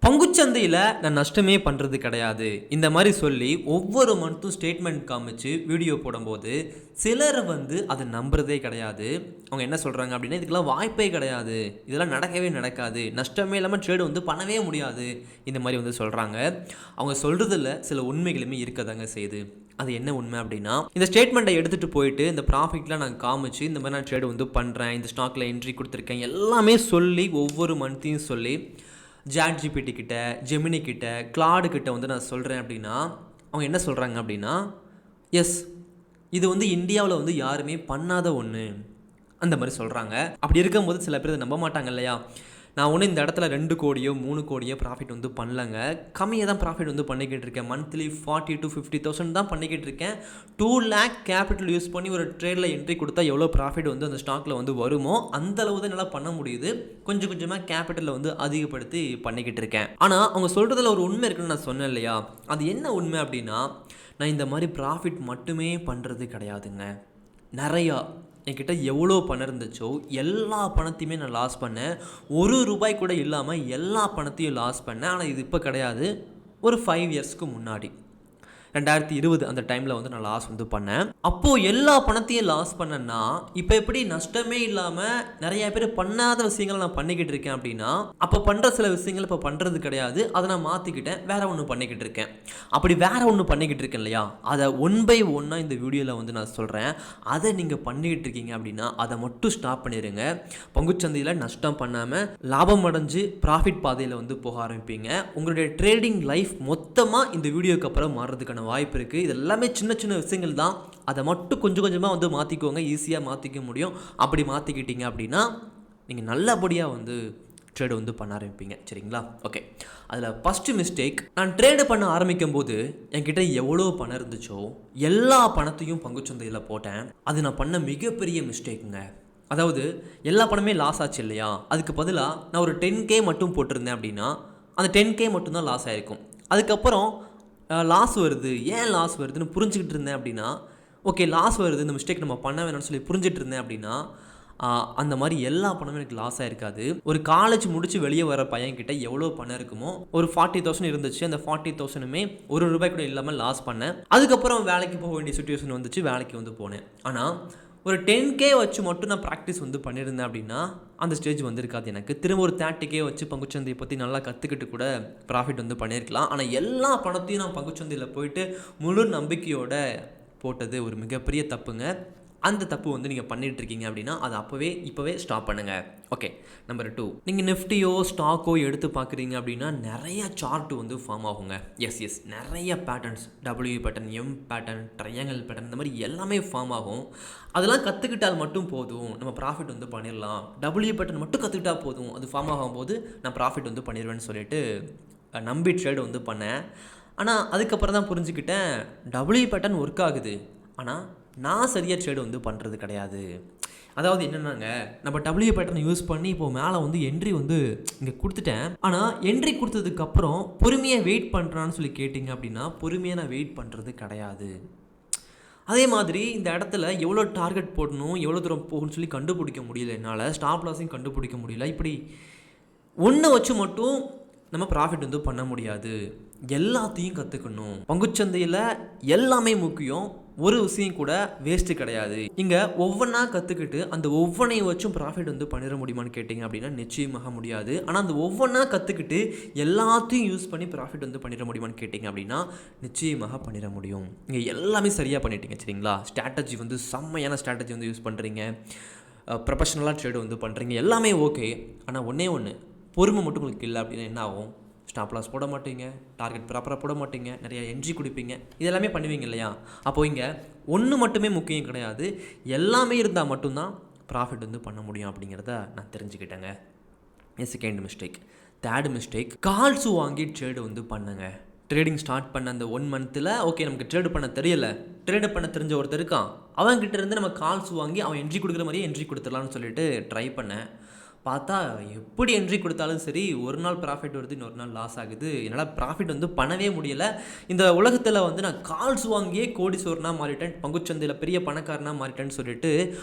பங்குச்சந்தையில் நான் நஷ்டமே பண்ணுறது கிடையாது இந்த மாதிரி சொல்லி ஒவ்வொரு மந்த்தும் ஸ்டேட்மெண்ட் காமிச்சு வீடியோ போடும்போது சிலர் அதை நம்புறதே கிடையாது. அவங்க என்ன சொல்கிறாங்க அப்படின்னா, இதுக்கெல்லாம் வாய்ப்பே கிடையாது, இதெல்லாம் நடக்கவே நடக்காது, நஷ்டமே இல்லாமல் ட்ரேடு பண்ணவே முடியாது, இந்த மாதிரி சொல்கிறாங்க. அவங்க சொல்கிறதுல சில உண்மைகளுமே இருக்கதாங்க செய்யுது. அது என்ன உண்மை அப்படின்னா, இந்த ஸ்டேட்மெண்ட்டை எடுத்துகிட்டு போயிட்டு இந்த ப்ராஃபிட்லாம் நான் காமிச்சு இந்த மாதிரி நான் ட்ரேடு பண்ணுறேன், இந்த ஸ்டாக்கில் என்ட்ரி கொடுத்துருக்கேன் எல்லாமே சொல்லி ஒவ்வொரு மந்த்தையும் சொல்லி சாட் ஜிபிடி கிட்ட, ஜெமினி கிட்ட, கிளாடு கிட்ட நான் சொல்கிறேன் அப்படின்னா, அவங்க என்ன சொல்கிறாங்க அப்படின்னா, எஸ் இது இந்தியாவில் யாருமே பண்ணாத ஒன்று அந்த மாதிரி சொல்கிறாங்க. அப்படி இருக்கும்போது சில பேர் நம்ப மாட்டாங்க இல்லையா? நான் இந்த இடத்துல 2 கோடியோ 3 கோடியோ ப்ராஃபிட் பண்ணலங்க, கம்மியாக தான் ப்ராஃபிட் பண்ணிக்கிட்டு இருக்கேன். மந்த்லி 40,000 to 50,000 தான் பண்ணிக்கிட்டு இருக்கேன். 2 lakh கேபிட்டல் யூஸ் பண்ணி ஒரு ட்ரேடில் என்ட்ரி கொடுத்தா எவ்வளோ ப்ராஃபிட் அந்த ஸ்டாக்கில் வருமோ அந்த அளவு தான் என்னால் பண்ண முடியுது. கொஞ்சம் கொஞ்சமாக கேபிட்டலில் அதிகப்படுத்தி பண்ணிக்கிட்டு இருக்கேன். ஆனால் அவங்க சொல்கிறதுல ஒரு உண்மை இருக்குன்னு நான் சொன்னேன் இல்லையா? அது என்ன உண்மை அப்படின்னா, நான் இந்த மாதிரி ப்ராஃபிட் மட்டுமே பண்ணுறது கிடையாதுங்க. நிறையா என்கிட்ட எவ்வளோ பணம் இருந்துச்சோ எல்லா பணத்தையுமே நான் லாஸ் பண்ணேன். ₹1 கூட இல்லாமல் எல்லா பணத்தையும் லாஸ் பண்ணேன். ஆனால் இது இப்போ கிடையாது, ஒரு 5 yearsக்கு முன்னாடி 2020 அந்த டைமில் நான் லாஸ் பண்ணேன். அப்போது எல்லா பணத்தையும் லாஸ் பண்ணேன்னா இப்போ எப்படி நஷ்டமே இல்லாமல் நிறைய பேர் பண்ணாத விஷயங்களை நான் பண்ணிக்கிட்டு இருக்கேன் அப்படின்னா, அப்போ பண்ணுற சில விஷயங்கள் இப்போ பண்ணுறது கிடையாது, அதை நான் மாற்றிக்கிட்டேன், வேற ஒன்று பண்ணிக்கிட்டு இருக்கேன். அப்படி வேற ஒன்று பண்ணிக்கிட்டு இருக்கேன் இல்லையா, அதை 1 by 1 இந்த வீடியோவில் நான் சொல்கிறேன். அதை நீங்கள் பண்ணிக்கிட்டு இருக்கீங்க அப்படின்னா அதை மட்டும் ஸ்டாப் பண்ணிடுங்க. பங்குச்சந்தையில் நஷ்டம் பண்ணாமல் லாபம் அடைஞ்சு ப்ராஃபிட் பாதையில் போக ஆரம்பிப்பீங்க. உங்களுடைய ட்ரேடிங் லைஃப் மொத்தமாக இந்த வீடியோக்கு அப்புறம் மாறுறதுக்கான வாய்ப்பு இருக்குது. இது எல்லாமே சின்ன சின்ன விஷயங்கள் தான், அதை மட்டும் கொஞ்சம் கொஞ்சமாக மாற்றிக்கோங்க, ஈஸியாக மாற்றிக்க முடியும். அப்படி மாற்றிக்கிட்டீங்க அப்படின்னா நீங்கள் நல்லபடியாக ட்ரேடு பண்ண ஆரம்பிப்பீங்க. சரிங்களா? ஓகே, அதில் ஃபஸ்ட்டு மிஸ்டேக், நான் ட்ரேடு பண்ண ஆரம்பிக்கும் போது என்கிட்ட எவ்வளோ பணம் இருந்துச்சோ எல்லா பணத்தையும் பங்குச்சந்தையில் போட்டேன். அது நான் பண்ண மிகப்பெரிய மிஸ்டேக்குங்க. அதாவது எல்லா பணமே லாஸ் ஆச்சு இல்லையா, அதுக்கு பதிலாக நான் ஒரு 10K மட்டும் போட்டிருந்தேன் அப்படின்னா அந்த 10K மட்டும்தான் லாஸ் ஆகிருக்கும். அதுக்கப்புறம் லாஸ் வருது, ஏன் லாஸ் வருதுன்னு புரிஞ்சுக்கிட்டு இருந்தேன் அப்படின்னா, ஓகே லாஸ் வருது, இந்த மிஸ்டேக் நம்ம பண்ண வேணும்னு சொல்லி புரிஞ்சுட்டு இருந்தேன் அப்படின்னா அந்த மாதிரி எல்லா பணமும் எனக்கு லாஸ் ஆகிருக்காது. ஒரு காலேஜ் முடிச்சு வெளியே வர பையன்கிட்ட எவ்வளோ பணம் இருக்குமோ, ஒரு 40,000 இருந்துச்சு, அந்த 40,000மே ₹1 கூட இல்லாமல் லாஸ் பண்ணேன். அதுக்கப்புறம் வேலைக்கு போக வேண்டிய சுச்சுவேஷன் வந்துச்சு, வேலைக்கு போனேன். ஆனால் ஒரு 10K வச்சு மட்டும் நான் ப்ராக்டிஸ் பண்ணியிருந்தேன் அப்படின்னா அந்த ஸ்டேஜ் வந்திருக்காது எனக்கு. திரும்ப ஒரு 30K வச்சு பங்குச்சந்தையை பற்றி நல்லா கற்றுக்கிட்டு கூட ப்ராஃபிட் பண்ணியிருக்கலாம். ஆனால் எல்லா பணத்தையும் நான் பங்குச்சந்தையில் போயிட்டு முழு நம்பிக்கையோட போட்டது ஒரு மிகப்பெரிய தப்புங்க. அந்த தப்பு நீங்கள் பண்ணிகிட்டு இருக்கீங்க அப்படின்னா அதை இப்போவே ஸ்டாப் பண்ணுங்கள். ஓகே, நம்பர் 2, நீங்கள் நிஃப்டியோ ஸ்டாக்கோ எடுத்து பார்க்குறீங்க அப்படின்னா நிறைய சார்ட்டு ஃபார்ம் ஆகுங்க. எஸ் நிறைய patterns, W pattern, M pattern, triangle pattern, இந்த மாதிரி எல்லாமே ஃபார்ம் ஆகும். அதெல்லாம் கற்றுக்கிட்டால் மட்டும் போதும், நம்ம ப்ராஃபிட் பண்ணிடலாம். W பேட்டர்ன் மட்டும் கற்றுக்கிட்டால் போதும், அது ஃபார்ம் ஆகும்போது நான் ப்ராஃபிட் பண்ணிடுவேன்னு சொல்லிட்டு நம்பி ட்ரேடு பண்ணேன். ஆனால் அதுக்கப்புறம் தான் புரிஞ்சுக்கிட்டேன், W பேட்டர்ன் ஒர்க் ஆகுது, ஆனால் நான் சரியாக ட்ரேடு பண்ணுறது கிடையாது. அதாவது என்னென்னாங்க, நம்ம W பேட்டர்னை யூஸ் பண்ணி இப்போது மேலே என்ட்ரி இங்கே கொடுத்துட்டேன். ஆனால் என்ட்ரி கொடுத்ததுக்கப்புறம் பொறுமையாக வெயிட் பண்ணுறான்னு சொல்லி கேட்டிங்க அப்படின்னா பொறுமையாக நான் வெயிட் பண்ணுறது கிடையாது. அதே மாதிரி இந்த இடத்துல எவ்வளோ டார்கெட் போடணும், எவ்வளோ தூரம் போகணும்னு சொல்லி கண்டுபிடிக்க முடியல என்னால், ஸ்டாப் லாஸையும் கண்டுபிடிக்க முடியல. இப்படி ஒன்றை வச்சு மட்டும் நம்ம ப்ராஃபிட் பண்ண முடியாது, எல்லாத்தையும் கற்றுக்கணும். பங்குச்சந்தையில் எல்லாமே முக்கியம், ஒரு விஷயம் கூட வேஸ்ட்டு கிடையாது. இங்கே ஒவ்வொன்றா கற்றுக்கிட்டு அந்த ஒவ்வொன்றையும் வச்சும் ப்ராஃபிட் பண்ணிட முடியுமான்னு கேட்டிங்க அப்படின்னா நிச்சயமாக முடியாது. ஆனால் அந்த ஒவ்வொன்றா கற்றுக்கிட்டு எல்லாத்தையும் யூஸ் பண்ணி ப்ராஃபிட் பண்ணிட முடியுமான்னு கேட்டிங்க அப்படின்னா நிச்சயமாக பண்ணிட முடியும். இங்கே எல்லாமே சரியாக பண்ணிட்டீங்க. சரிங்களா? ஸ்ட்ராட்டஜி செம்மையான ஸ்ட்ராட்டஜி யூஸ் பண்ணுறீங்க, ப்ரொஃபஷ்னலாக ட்ரேடு பண்ணுறீங்க, எல்லாமே ஓகே. ஆனால் ஒன்று பொறுமை மட்டும் உங்களுக்கு இல்லை அப்படின்னா என்ன ஆகும்? ஸ்டாப் லாஸ் போட மாட்டீங்க, டார்கெட் ப்ராப்பராக போட மாட்டீங்க, நிறையா என்ட்ரி கொடுப்பீங்க, இதெல்லாமே பண்ணுவீங்க இல்லையா? அப்போது இங்கே ஒன்று மட்டுமே முக்கியம் கிடையாது, எல்லாமே இருந்தால் மட்டும்தான் ப்ராஃபிட் பண்ண முடியும் அப்படிங்கிறத நான் தெரிஞ்சுக்கிட்டேங்க. Second mistake. Third mistake, calls வாங்கி ட்ரேடு பண்ணுங்க. ட்ரேடிங் ஸ்டார்ட் பண்ண அந்த 1 monthல் ஓகே நமக்கு ட்ரேடு பண்ண தெரியலை, ட்ரேடு பண்ண தெரிஞ்ச ஒருத்தர் இருக்கான், அவன்கிட்ட இருந்து நம்ம கால்ஸ் வாங்கி அவன் என்ட்ரி கொடுக்குற மாதிரியே என்ட்ரி கொடுத்துடலான்னு சொல்லிட்டு ட்ரை பண்ணேன். பார்த்தா எப்படி என்ட்ரி கொடுத்தாலும் சரி, ஒரு நாள் ப்ராஃபிட் வருது, இன்னொரு நாள் லாஸ் ஆகுது. என்னால் ப்ராஃபிட் பண்ணவே முடியலை. இந்த உலகத்தில் நான் கால்ஸ் வாங்கியே கோடீஸ்வரனாக மாறிட்டேன், பங்குச்சந்தையில் பெரிய பணக்காரனாக மாறிட்டேன்னு சொல்லிட்டு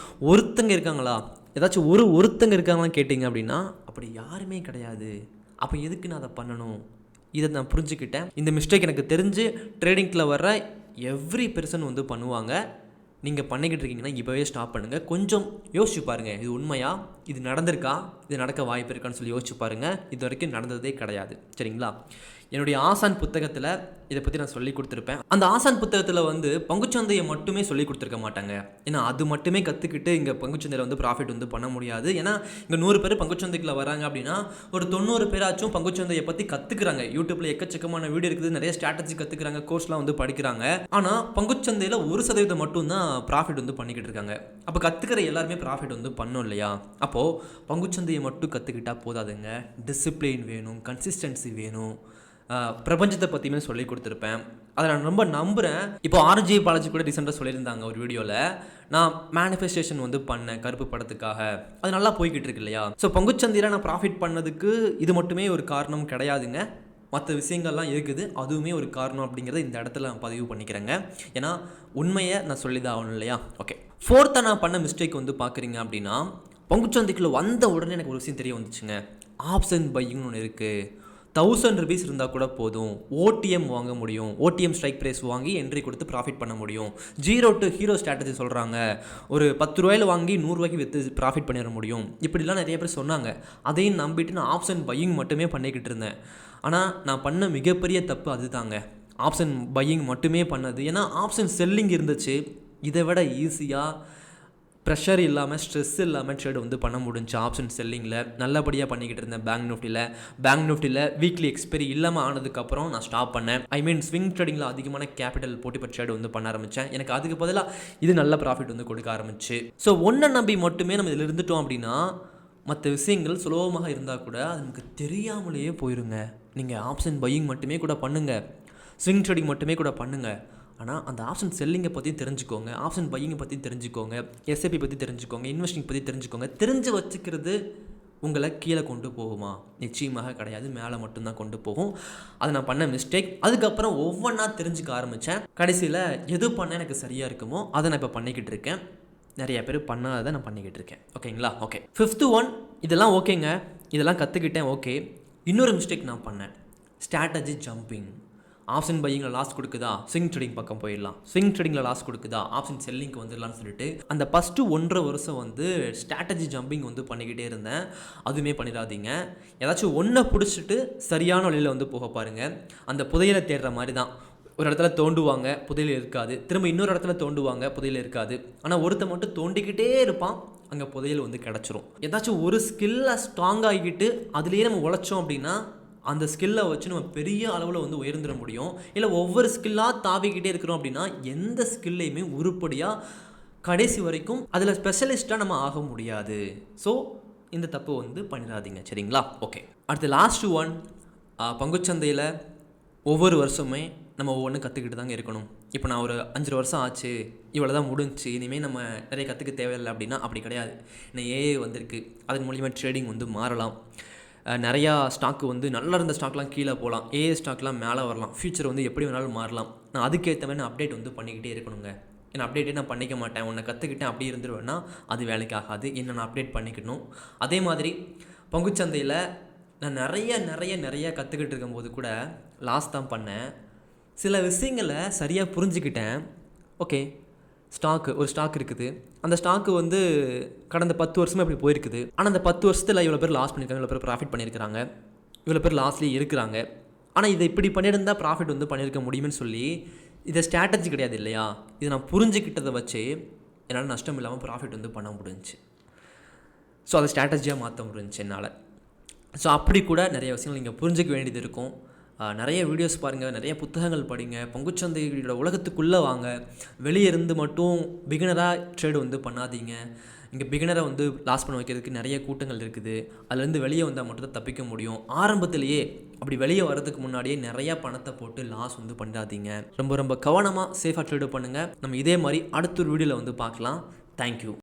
ஒருத்தங்க இருக்காங்களா? ஏதாச்சும் ஒருத்தங்க இருக்காங்களான்னு கேட்டிங்க அப்படின்னா அப்படி யாருமே கிடையாது. அப்போ எதுக்கு நான் அதை பண்ணணும்? இதை நான் புரிஞ்சுக்கிட்டேன். இந்த மிஸ்டேக் எனக்கு தெரிஞ்சு ட்ரேடிங்கில் வர்ற எவ்ரி பெர்சன் வந்து பண்ணுவாங்க. நீங்கள் பண்ணிக்கிட்டு இருக்கீங்கன்னா இப்போவே ஸ்டாப் பண்ணுங்கள். கொஞ்சம் யோசிச்சு பாருங்கள், இது உண்மையா, இது நடந்திருக்கா, இது நடக்க வாய்ப்பு இருக்கான்னு சொல்லி யோசிச்சு பாருங்கள். இது வரைக்கும் நடந்ததே கிடையாது. சரிங்களா? என்னுடைய ஆசான் புத்தகத்தில் இதை பற்றி நான் சொல்லி கொடுத்துருப்பேன். அந்த ஆசான் புத்தகத்தில் வந்து பங்குச்சந்தையை மட்டுமே சொல்லி கொடுத்துருக்க மாட்டாங்க. ஏன்னா அது மட்டுமே கற்றுக்கிட்டு இங்கே பங்குச்சந்தையில் வந்து ப்ராஃபிட் வந்து பண்ண முடியாது. ஏன்னா இங்கே 100 பேர் பங்குச்சந்தைக்குள்ள வராங்க அப்படின்னா ஒரு 90 பேராச்சும் பங்குச்சந்தையை பற்றி கற்றுக்குறாங்க. யூடியூப்பில் எக்கச்சக்கமான வீடியோ இருக்குது, நிறைய ஸ்ட்ராட்டஜி கற்றுக்குறாங்க, கோர்ஸ்லாம் வந்து படிக்கிறாங்க. ஆனால் பங்குச்சந்தையில் 1% மட்டும்தான் ப்ராஃபிட் வந்து பண்ணிக்கிட்டு இருக்காங்க. அப்போ கற்றுக்கிற எல்லாருமே ப்ராஃபிட் வந்து பண்ணும் இல்லையா? அப்போது பங்குச்சந்தையை மட்டும் கற்றுக்கிட்டால் போதாதுங்க, டிசிப்ளின் வேணும், கன்சிஸ்டன்சி வேணும். பிரபஞ்சத்தை பற்றியுமே சொல்லி கொடுத்துருப்பேன். அதை நான் ரொம்ப நம்புகிறேன். இப்போ ஆர்ஜி பாலாஜி கூட ரீசெண்டாக சொல்லியிருந்தாங்க ஒரு வீடியோவில், நான் மேனிஃபெஸ்டேஷன் வந்து பண்ணேன் கருப்பு படத்துக்காக, அது நல்லா போய்கிட்டு இருக்கு இல்லையா? ஸோ பங்குச்சந்தையில் நான் ப்ராஃபிட் பண்ணதுக்கு இது மட்டுமே ஒரு காரணம் கிடையாதுங்க, மற்ற விஷயங்கள்லாம் இருக்குது, அதுவுமே ஒரு காரணம் அப்படிங்கிறத இந்த இடத்துல நான் பதிவு பண்ணிக்கிறேங்க. ஏன்னா உண்மையை நான் சொல்லி தான் ஆகணும் இல்லையா? ஓகே, ஃபோர்த்தாக நான் பண்ண மிஸ்டேக் வந்து பார்க்குறீங்க அப்படின்னா, பங்குச்சந்தைக்குள்ளே வந்த உடனே எனக்கு ஒரு விஷயம் தெரிய வந்துச்சுங்க. ஆப்ஷன் பையிங்னு ஒன்று இருக்குது. 1000 rupees இருந்தால் கூட போதும், ஓடிஎம் வாங்க முடியும், ஓடிஎம் ஸ்ட்ரைக் ப்ரைஸ் வாங்கி என்ட்ரி கொடுத்து ப்ராஃபிட் பண்ண முடியும். 0 to ஹீரோ ஸ்ட்ராட்டஜி சொல்கிறாங்க, ஒரு 10 ரூபாயில் வாங்கி 100 ரூபாய்க்கு விற்று ப்ராஃபிட் பண்ணிட முடியும். இப்படிலாம் நிறைய பேர் சொன்னாங்க. அதையும் நம்பிட்டு நான் ஆப்ஷன் பையிங் மட்டுமே பண்ணிக்கிட்டு இருந்தேன். ஆனால் நான் பண்ண மிகப்பெரிய தப்பு அதுதாங்க, ஆப்ஷன் பையிங் மட்டுமே பண்ணது. ஏன்னா ஆப்ஷன் செல்லிங் இருந்துச்சு, இதை விட ஈஸியாக ப்ரெஷர் இல்லாமல் ஸ்ட்ரெஸ் இல்லாமல் ட்ரேட் வந்து பண்ண முடிஞ்சு. ஆப்ஷன் செல்லிங்கில் நல்லபடியாக பண்ணிக்கிட்டு இருந்தேன். பேங்க் நிஃப்டியில் வீக்லி எக்ஸ்பைரி இல்லாமல் ஆனதுக்கப்புறம் நான் ஸ்டாப் பண்ணேன். ஸ்விங் ட்ரேடிங்கில் அதிகமான கேபிட்டல் போட்டு இப்போ ட்ரேட் வந்து பண்ண ஆரம்பித்தேன். எனக்கு அதுக்கு பதிலாக இது நல்ல ப்ராஃபிட் வந்து கொடுக்க ஆரம்பிச்சு. ஸோ ஒன்றை நம்பி மட்டுமே நம்ம இதில் இருந்துட்டோம் அப்படின்னா மற்ற விஷயங்கள் சுலபமாக இருந்தால் கூட அது நமக்கு தெரியாமலேயே போயிருங்க. நீங்கள் ஆப்ஷன் பையிங் மட்டுமே கூட பண்ணுங்கள், ஸ்விங் ட்ரேடிங் மட்டுமே கூட பண்ணுங்கள். ஆனால் அந்த ஆப்ஷன் செல்லிங்கை பற்றி தெரிஞ்சுக்கோங்க, ஆப்ஷன் பையிங்கை பற்றி தெரிஞ்சுக்கோங்க, எஸ்ஐபி பற்றி தெரிஞ்சுக்கோங்க, இன்வெஸ்டிங் பற்றி தெரிஞ்சுக்கோங்க. தெரிஞ்சு வச்சுக்கிறது உங்களை கீழே கொண்டு போகுமா? நிச்சயமாக கிடையாது, மேலே மட்டும்தான் கொண்டு போகும். அதை நான் பண்ண மிஸ்டேக். அதுக்கப்புறம் ஒவ்வொன்றா தெரிஞ்சுக்க ஆரம்பித்தேன். கடைசியில் எது பண்ண எனக்கு சரியாக இருக்குமோ அதை நான் இப்போ பண்ணிக்கிட்டு இருக்கேன். நிறைய பேர் பண்ணாததை நான் பண்ணிக்கிட்டு இருக்கேன். ஓகேங்களா? ஓகே, 5th ஒன், இதெல்லாம் ஓகேங்க, இதெல்லாம் கற்றுக்கிட்டேன். ஓகே, இன்னொரு மிஸ்டேக் நான் பண்ணேன், ஸ்ட்ராட்டஜி ஜம்பிங். ஆப்ஷன் பையிங்கில் லாஸ் கொடுக்குதா, ஸ்விங் ட்ரேடிங் பக்கம் போயிடலாம், ஸ்விங் ட்ரேடிங்கில் லாஸ் கொடுக்குதா, ஆப்ஷன் செல்லிங்க்கு வந்துடலான்னு சொல்லிட்டு அந்த ஃபஸ்ட்டு 1.5 வருஷம் வந்து ஸ்ட்ராட்டஜி ஜம்பிங் வந்து பண்ணிக்கிட்டே இருந்தேன். அதுவுமே பண்ணிடாதீங்க. ஏதாச்சும் ஒன்றை பிடிச்சிட்டு சரியான வழியில் வந்து போக பாருங்கள். அந்த புதையலை தேடுற மாதிரி தான், ஒரு இடத்துல தோண்டுவாங்க, புதையல் இருக்காது, திரும்ப இன்னொரு இடத்துல தோண்டுவாங்க, புதையல் இருக்காது. ஆனால் ஒருத்த மட்டும் தோண்டிக்கிட்டே இருப்பான், அங்கே புதையல் வந்து கிடச்சிரும். ஏதாச்சும் ஒரு ஸ்கில்லை ஸ்ட்ராங் ஆகிக்கிட்டு அதுலேயே நம்ம உழைச்சோம் அப்படின்னா அந்த ஸ்கில்லை வச்சு நம்ம பெரிய அளவில் வந்து உயர்ந்துட முடியும். இல்லை ஒவ்வொரு ஸ்கில்லாக தாவிக்கிட்டே இருக்கிறோம் அப்படின்னா எந்த ஸ்கில்லையுமே உருப்படியாக கடைசி வரைக்கும் அதில் ஸ்பெஷலிஸ்ட்டாக நம்ம ஆக முடியாது. ஸோ இந்த தப்பு வந்து பண்ணிடாதீங்க. சரிங்களா? ஓகே, அடுத்து லாஸ்ட் ஒன், பங்குச்சந்தையில் ஒவ்வொரு வருஷமே நம்ம ஒவ்வொன்றும் கற்றுக்கிட்டு தாங்க இருக்கணும். இப்போ நான் ஒரு 5 வருஷம் ஆச்சு, இவ்வளோ தான் முடிஞ்சு, இனிமேல் நம்ம நிறைய கற்றுக்க தேவையில்லை அப்படின்னா அப்படி கிடையாது. இன்னும் ஏஐ வந்திருக்கு, அதன் மூலிமா ட்ரேடிங் வந்து மாறலாம். நிறையா ஸ்டாக்கு வந்து நல்லா இருந்த ஸ்டாக்லாம் கீழே போகலாம், ஏஏ ஸ்டாக்லாம் மேலே வரலாம், ஃபியூச்சர் வந்து எப்படி வேணாலும் மாறலாம். நான் அதுக்கேற்ற மாதிரி நான் அப்டேட் வந்து பண்ணிக்கிட்டே இருக்கணுங்க. ஏன்னா அப்டேட்டே நான் பண்ணிக்க மாட்டேன், உன்னை கற்றுக்கிட்டேன் அப்படி இருந்துருவேன்னா அது வேலைக்கு ஆகாது. என்ன நான் அப்டேட் பண்ணிக்கணும். அதே மாதிரி பங்குச்சந்தையில் நான் நிறைய கற்றுக்கிட்டு இருக்கும்போது கூட லாஸ் தான் பண்ணேன். சில விஷயங்களை சரியாக புரிஞ்சுக்கிட்டேன். ஓகே, ஒரு ஸ்டாக் இருக்குது, அந்த ஸ்டாக்கு வந்து கடந்த 10 வருஷமாக இப்படி போயிருக்குது. ஆனால் அந்த 10 வருஷத்தில் இவ்வளோ பேர் லாஸ் பண்ணியிருக்காங்க, இவ்வளோ பேர் ப்ராஃபிட் பண்ணியிருக்கிறாங்க, இவ்வளோ பேர் லாஸ்லேயே இருக்கிறாங்க. ஆனால் இதை இப்படி பண்ணியிருந்தால் ப்ராஃபிட் வந்து பண்ணியிருக்க முடியும்னு சொல்லி, இதை ஸ்ட்ராட்டஜி கிடையாது இல்லையா, இதை நான் புரிஞ்சுக்கிட்டதை வச்சு என்னால் நஷ்டம் இல்லாமல் ப்ராஃபிட் வந்து பண்ண முடிஞ்சிச்சு. ஸோ அதை ஸ்ட்ராட்டஜியாக மாற்ற முடிஞ்சிச்சு என்னால். ஸோ அப்படி கூட நிறைய விஷயங்கள் நீங்கள் புரிஞ்சிக்க வேண்டியது இருக்கும். நிறைய வீடியோஸ் பாருங்கள், நிறைய புத்தகங்கள் படிங்க, பங்குச்சந்தையோட உலகத்துக்குள்ளே வாங்க. வெளியே இருந்து மட்டும் பிகினராக ட்ரேடு வந்து பண்ணாதீங்க. இங்கே பிகினரை வந்து லாஸ் பண்ண வைக்கிறதுக்கு நிறைய கூட்டங்கள் இருக்குது. அதுலேருந்து வெளியே வந்தால் மட்டும் தான் தப்பிக்க முடியும். ஆரம்பத்திலேயே அப்படி வெளியே வரதுக்கு முன்னாடியே நிறையா பணத்தை போட்டு லாஸ் வந்து பண்ணிடாதீங்க. ரொம்ப கவனமாக சேஃபாக ட்ரேடு பண்ணுங்கள். நம்ம இதே மாதிரி அடுத்த ஒரு வீடியோவில் வந்து பார்க்கலாம். தேங்க்யூ.